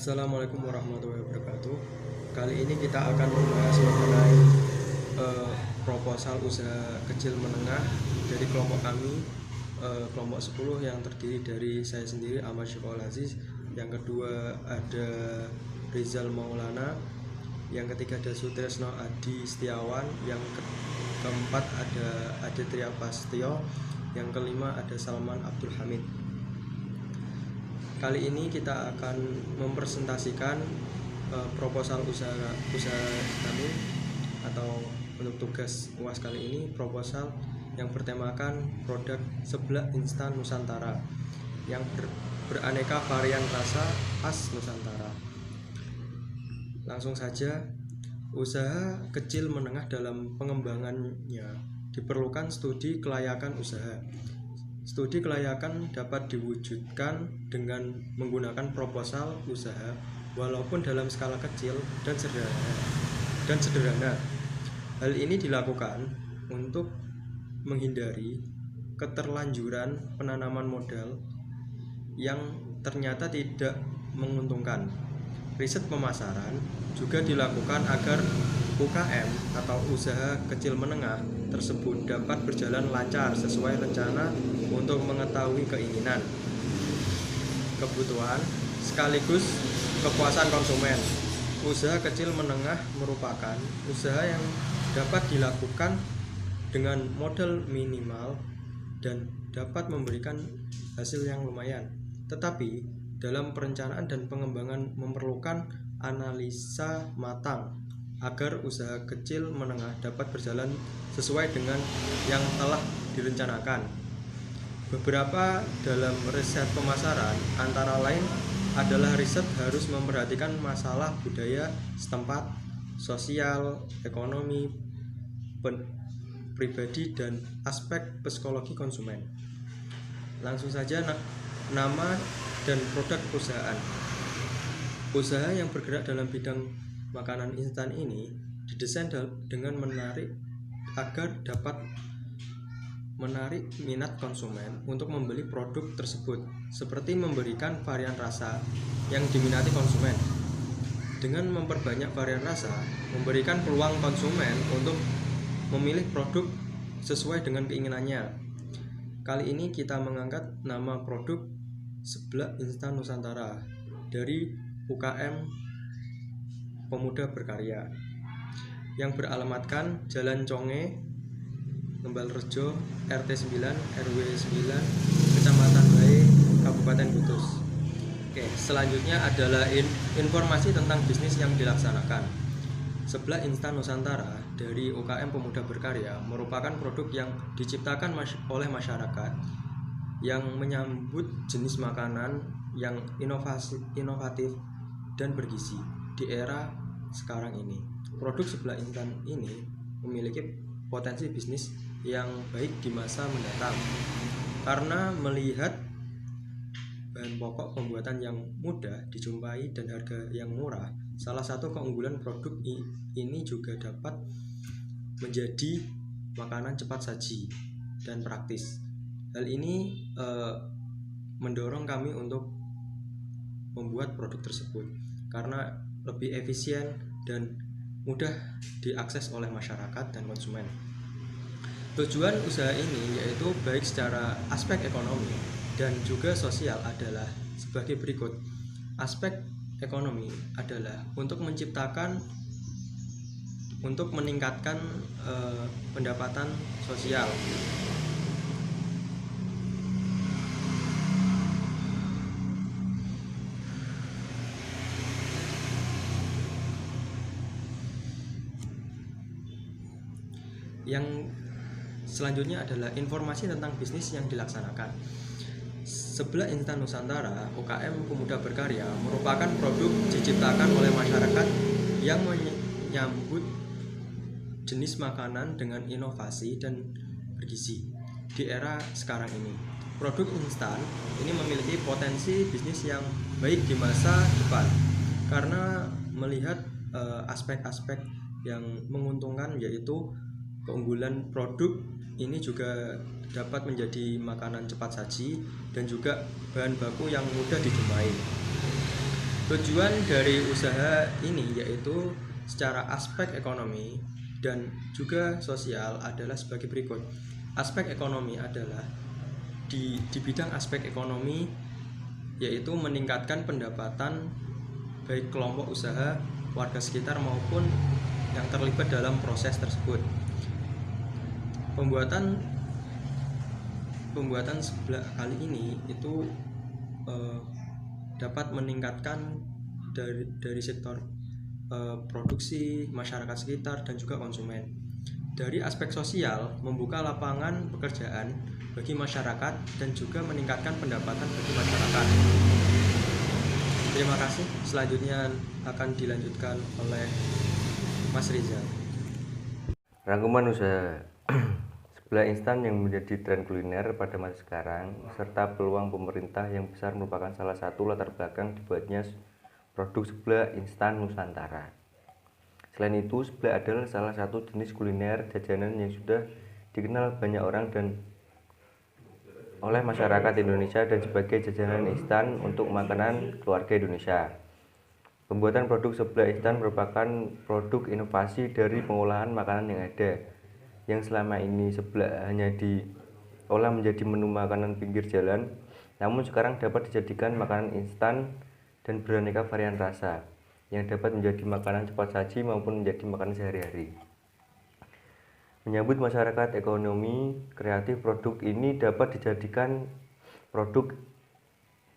Assalamualaikum warahmatullahi wabarakatuh. Kali ini kita akan membahas mengenai proposal usaha kecil menengah dari kelompok kami, kelompok 10 yang terdiri dari saya sendiri Ahmad Syukol Aziz, yang kedua ada Rizal Maulana, yang ketiga ada Sutresno Adi Setiawan, yang keempat ada Aditya Pastio, yang kelima ada Salman Abdul Hamid. Kali ini kita akan mempresentasikan proposal usaha kami, atau untuk tugas UAS kali ini proposal yang bertemakan produk seblak instan Nusantara yang beraneka varian rasa khas Nusantara. Langsung saja, usaha kecil menengah dalam pengembangannya diperlukan studi kelayakan usaha. Studi kelayakan dapat diwujudkan dengan menggunakan proposal usaha walaupun dalam skala kecil dan sederhana. Hal ini dilakukan untuk menghindari keterlanjuran penanaman modal yang ternyata tidak menguntungkan. Riset pemasaran juga dilakukan agar UKM atau usaha kecil menengah tersebut dapat berjalan lancar sesuai rencana untuk mengetahui keinginan, kebutuhan, sekaligus kepuasan konsumen. Usaha kecil menengah merupakan usaha yang dapat dilakukan dengan modal minimal dan dapat memberikan hasil yang lumayan. Tetapi dalam perencanaan dan pengembangan memerlukan analisa matang agar usaha kecil menengah dapat berjalan sesuai dengan yang telah direncanakan. Beberapa dalam riset pemasaran antara lain adalah riset harus memperhatikan masalah budaya setempat, sosial, ekonomi, pribadi, dan aspek psikologi konsumen. Langsung saja nama dan produk perusahaan. Usaha yang bergerak dalam bidang makanan instan ini didesain dengan menarik agar dapat menarik minat konsumen untuk membeli produk tersebut, seperti memberikan varian rasa yang diminati konsumen. Dengan memperbanyak varian rasa, memberikan peluang konsumen untuk memilih produk sesuai dengan keinginannya. Kali ini kita mengangkat nama produk seblak instan Nusantara dari UKM Pemuda Berkarya yang beralamatkan Jalan Conge, Lembal Rejo, RT 9, RW 9, Kecamatan Bae, Kabupaten Kudus. Oke, selanjutnya adalah informasi tentang bisnis yang dilaksanakan. Seblak instan Nusantara dari UKM Pemuda Berkarya merupakan produk yang diciptakan oleh masyarakat yang menyambut jenis makanan yang inovatif dan bergizi di era sekarang ini. Produk seblak instan ini memiliki potensi bisnis yang baik di masa mendatang karena melihat bahan pokok pembuatan yang mudah dijumpai dan harga yang murah. Salah satu keunggulan produk ini juga dapat menjadi makanan cepat saji dan praktis. Hal ini mendorong kami untuk membuat produk tersebut karena lebih efisien dan mudah diakses oleh masyarakat dan konsumen. Tujuan usaha ini yaitu baik secara aspek ekonomi dan juga sosial adalah sebagai berikut. Aspek ekonomi adalah untuk meningkatkan pendapatan sosial. Yang selanjutnya adalah informasi tentang bisnis yang dilaksanakan. Seblak instan Nusantara UKM Pemuda Berkarya merupakan produk diciptakan oleh masyarakat yang menyambut jenis makanan dengan inovasi dan bergizi di era sekarang ini. Produk instan ini memiliki potensi bisnis yang baik di masa depan karena melihat aspek-aspek yang menguntungkan, yaitu keunggulan produk ini juga dapat menjadi makanan cepat saji dan juga bahan baku yang mudah dijumpai. Tujuan dari usaha ini yaitu secara aspek ekonomi dan juga sosial adalah sebagai berikut. Aspek ekonomi adalah di bidang aspek ekonomi yaitu meningkatkan pendapatan baik kelompok usaha, warga sekitar maupun yang terlibat dalam proses tersebut. Pembuatan sebelah kali ini itu dapat meningkatkan dari sektor produksi, masyarakat sekitar dan juga konsumen. Dari aspek sosial, membuka lapangan pekerjaan bagi masyarakat dan juga meningkatkan pendapatan bagi masyarakat. Terima kasih. Selanjutnya akan dilanjutkan oleh Mas Rizal. Rangkuman usaha sebelah instan yang menjadi tren kuliner pada masa sekarang serta peluang pemerintah yang besar merupakan salah satu latar belakang dibuatnya produk sebelah instan Nusantara. Selain itu, sebelah adalah salah satu jenis kuliner jajanan yang sudah dikenal banyak orang dan oleh masyarakat Indonesia dan sebagai jajanan instan untuk makanan keluarga Indonesia. Pembuatan produk sebelah instan merupakan produk inovasi dari pengolahan makanan yang ada, yang selama ini sebelah hanya diolah menjadi menu makanan pinggir jalan, namun sekarang dapat dijadikan makanan instan dan beraneka varian rasa, yang dapat menjadi makanan cepat saji maupun menjadi makanan sehari-hari. Menyambut masyarakat ekonomi kreatif, produk ini dapat dijadikan produk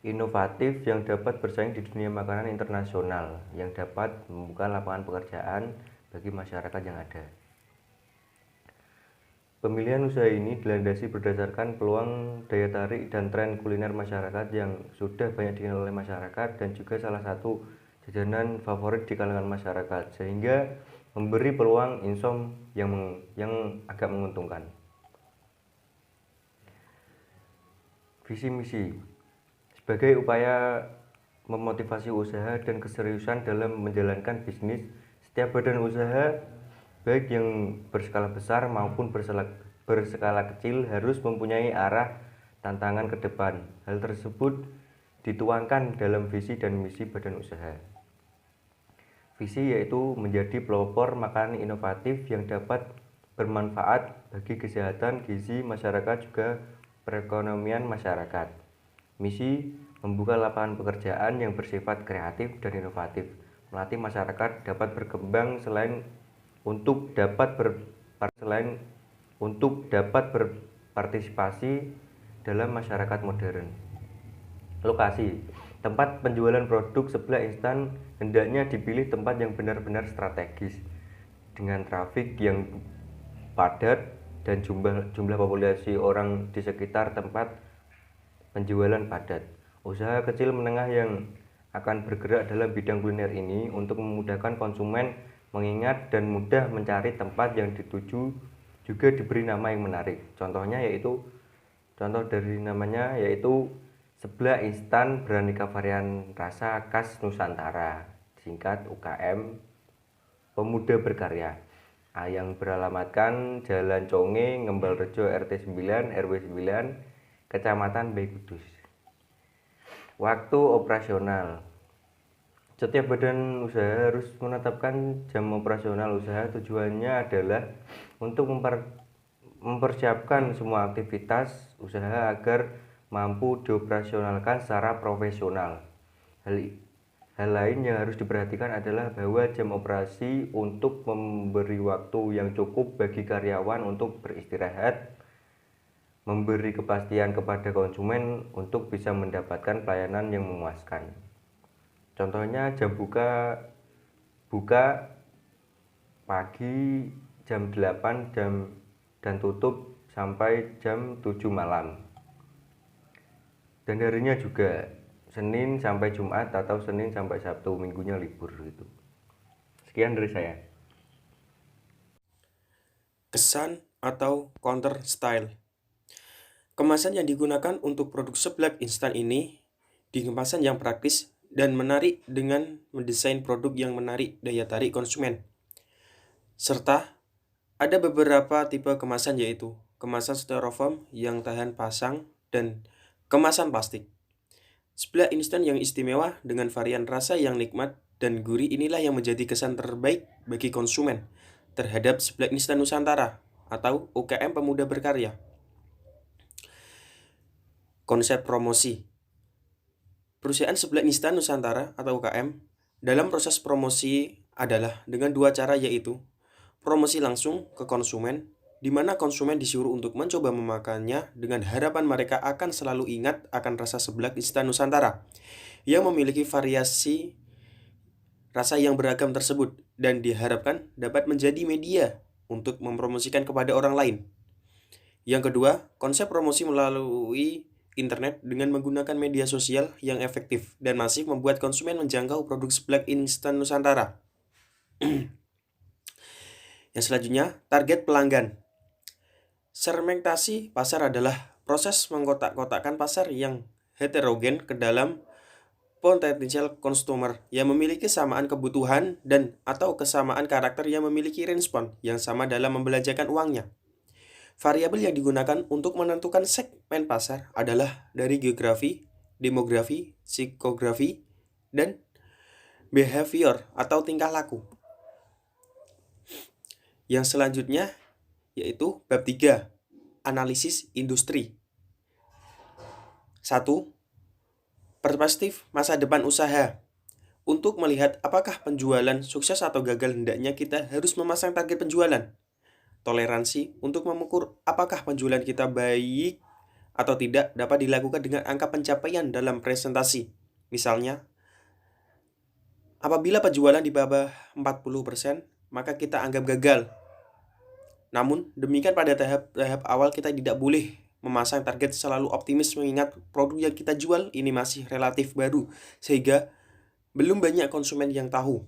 inovatif yang dapat bersaing di dunia makanan internasional, yang dapat membuka lapangan pekerjaan bagi masyarakat yang ada. Pemilihan usaha ini dilandasi berdasarkan peluang, daya tarik, dan tren kuliner masyarakat yang sudah banyak dikenal oleh masyarakat dan juga salah satu jajanan favorit di kalangan masyarakat, sehingga memberi peluang income yang agak menguntungkan. Visi misi sebagai upaya memotivasi usaha dan keseriusan dalam menjalankan bisnis, setiap badan usaha baik yang berskala besar maupun berskala kecil harus mempunyai arah tantangan ke depan. Hal tersebut dituangkan dalam visi dan misi badan usaha. Visi yaitu menjadi pelopor makanan inovatif yang dapat bermanfaat bagi kesehatan, gizi masyarakat juga perekonomian masyarakat. Misi membuka lapangan pekerjaan yang bersifat kreatif dan inovatif, melatih masyarakat dapat berkembang selain untuk dapat berpartisipasi dalam masyarakat modern. Lokasi tempat penjualan produk sebelah instan hendaknya dipilih tempat yang benar-benar strategis dengan trafik yang padat dan jumlah populasi orang di sekitar tempat penjualan padat. Usaha kecil menengah yang akan bergerak dalam bidang kuliner ini untuk memudahkan konsumen mengingat dan mudah mencari tempat yang dituju juga diberi nama yang menarik. Contoh dari namanya yaitu sebelah instan beraneka varian rasa khas Nusantara, singkat UKM Pemuda Berkarya, yang beralamatkan Jalan Conge, Ngembalrejo RT 9 RW 9, Kecamatan Bayi Kudus. Waktu operasional. Setiap badan usaha harus menetapkan jam operasional usaha. Tujuannya adalah untuk mempersiapkan semua aktivitas usaha agar mampu dioperasionalkan secara profesional. Hal lain yang harus diperhatikan adalah bahwa jam operasi untuk memberi waktu yang cukup bagi karyawan untuk beristirahat, memberi kepastian kepada konsumen untuk bisa mendapatkan pelayanan yang memuaskan. Contohnya jam buka pagi jam 8 dan tutup sampai jam 7 malam. Dan harinya juga Senin sampai Jumat atau Senin sampai Sabtu, minggunya libur gitu. Sekian dari saya. Kesan atau counter style. Kemasan yang digunakan untuk produk seblak instan ini kemasan yang praktis dan menarik dengan mendesain produk yang menarik daya tarik konsumen. Serta ada beberapa tipe kemasan yaitu kemasan styrofoam yang tahan pasang dan kemasan plastik. Seblak instan yang istimewa dengan varian rasa yang nikmat dan gurih inilah yang menjadi kesan terbaik bagi konsumen terhadap seblak instan Nusantara atau UKM Pemuda Berkarya. Konsep promosi. Perusahaan seblak instan Nusantara atau UKM dalam proses promosi adalah dengan dua cara, yaitu promosi langsung ke konsumen, di mana konsumen disuruh untuk mencoba memakannya dengan harapan mereka akan selalu ingat akan rasa seblak instan Nusantara yang memiliki variasi rasa yang beragam tersebut dan diharapkan dapat menjadi media untuk mempromosikan kepada orang lain. Yang kedua, konsep promosi melalui internet dengan menggunakan media sosial yang efektif dan masif membuat konsumen menjangkau produk seblak instan Nusantara. Yang selanjutnya, target pelanggan. Segmentasi pasar adalah proses mengkotak-kotakkan pasar yang heterogen ke dalam potential consumer yang memiliki kesamaan kebutuhan dan atau kesamaan karakter yang memiliki respon yang sama dalam membelanjakan uangnya. Variabel yang digunakan untuk menentukan segmen pasar adalah dari geografi, demografi, psikografi, dan behavior atau tingkah laku. Yang selanjutnya yaitu bab 3, analisis industri. 1. Perspektif masa depan usaha. Untuk melihat apakah penjualan sukses atau gagal, hendaknya kita harus memasang target penjualan. Toleransi untuk mengukur apakah penjualan kita baik atau tidak dapat dilakukan dengan angka pencapaian dalam presentasi. Misalnya, apabila penjualan di bawah 40%, maka kita anggap gagal. Namun, demikian pada tahap awal kita tidak boleh memasang target selalu optimis mengingat produk yang kita jual ini masih relatif baru sehingga belum banyak konsumen yang tahu.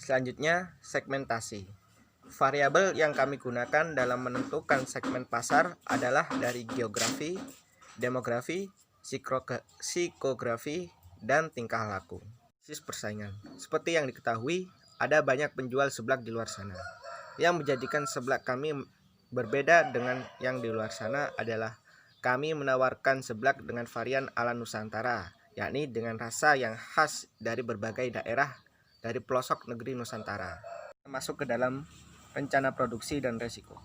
Selanjutnya, segmentasi. Variabel yang kami gunakan dalam menentukan segmen pasar adalah dari geografi, demografi, psikografi, dan tingkah laku. Sisi persaingan. Seperti yang diketahui, ada banyak penjual seblak di luar sana. Yang menjadikan seblak kami berbeda dengan yang di luar sana adalah kami menawarkan seblak dengan varian ala Nusantara, yakni dengan rasa yang khas dari berbagai daerah dari pelosok negeri Nusantara. Masuk ke dalam rencana produksi dan resiko.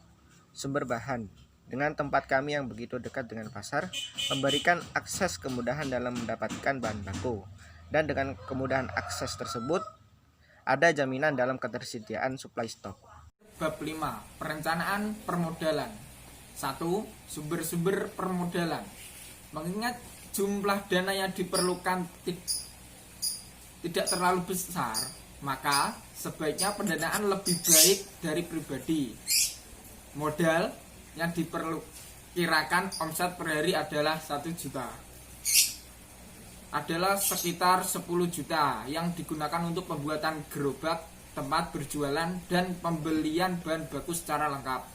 Sumber bahan. Dengan tempat kami yang begitu dekat dengan pasar, memberikan akses kemudahan dalam mendapatkan bahan baku. Dan dengan kemudahan akses tersebut, ada jaminan dalam ketersediaan suplai stok. Bab 5. Perencanaan permodalan. 1. Sumber-sumber permodalan. Mengingat jumlah dana yang diperlukan tidak terlalu besar, maka sebaiknya pendanaan lebih baik dari pribadi. Modal yang diperkirakan omset per hari adalah 1 juta. Adalah sekitar 10 juta yang digunakan untuk pembuatan gerobak, tempat berjualan, dan pembelian bahan baku secara lengkap.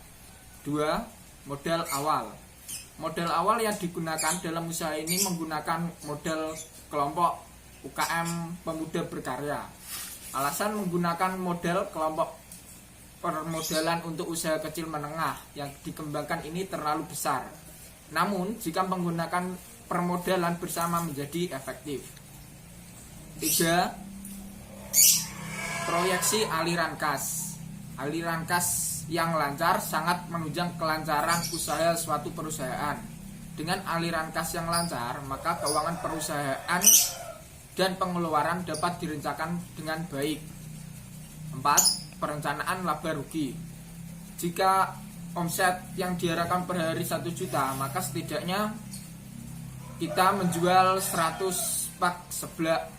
2. Modal awal. Modal awal yang digunakan dalam usaha ini menggunakan modal kelompok UKM Pemuda Berkarya. Alasan menggunakan modal kelompok permodalan untuk usaha kecil menengah yang dikembangkan ini terlalu besar. Namun, jika menggunakan permodalan bersama menjadi efektif. 3. Proyeksi aliran kas. Aliran kas yang lancar sangat menunjang kelancaran usaha suatu perusahaan. Dengan aliran kas yang lancar, maka keuangan perusahaan dan pengeluaran dapat direncanakan dengan baik. 4. Perencanaan laba rugi. Jika omset yang diharapkan per hari 1 juta, maka setidaknya kita menjual 100 pak seblak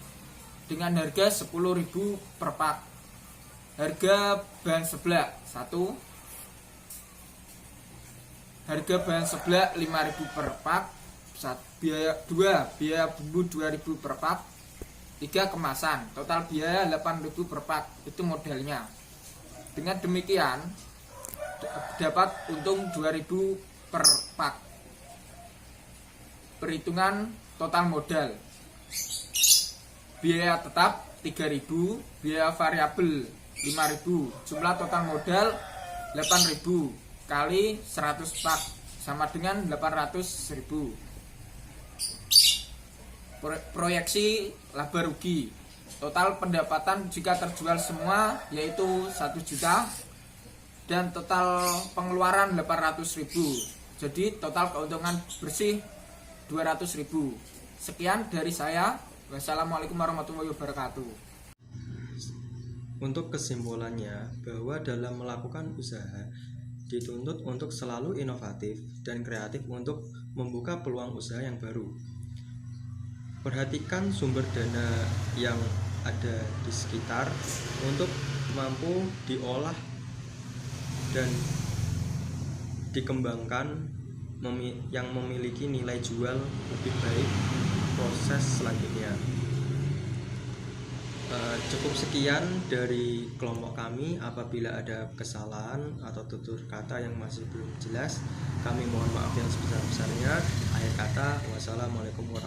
dengan harga 10.000 per pak. Harga bahan seblak 1. Harga bahan seblak 5.000 per pak. 2. Biaya bumbu 2.000 per pak. 3. Kemasan, total biaya 8.000 per pak. Itu modalnya. Dengan demikian dapat untung 2.000 per pak. Perhitungan total modal. Biaya tetap 3.000, biaya variabel 5.000. Jumlah total modal 8.000 kali 100 pak sama dengan 800.000. Proyeksi laba rugi, total pendapatan jika terjual semua yaitu 1 juta dan total pengeluaran 800.000. Jadi total keuntungan bersih 200.000. Sekian dari saya. Wassalamualaikum warahmatullahi wabarakatuh. Untuk kesimpulannya, bahwa dalam melakukan usaha dituntut untuk selalu inovatif dan kreatif untuk membuka peluang usaha yang baru. Perhatikan sumber dana yang ada di sekitar untuk mampu diolah dan dikembangkan yang memiliki nilai jual lebih baik proses selanjutnya. Cukup sekian dari kelompok kami. Apabila ada kesalahan atau tutur kata yang masih belum jelas, kami mohon maaf yang sebesar-besarnya. Akhir kata, wassalamualaikum warahmatullahi wabarakatuh.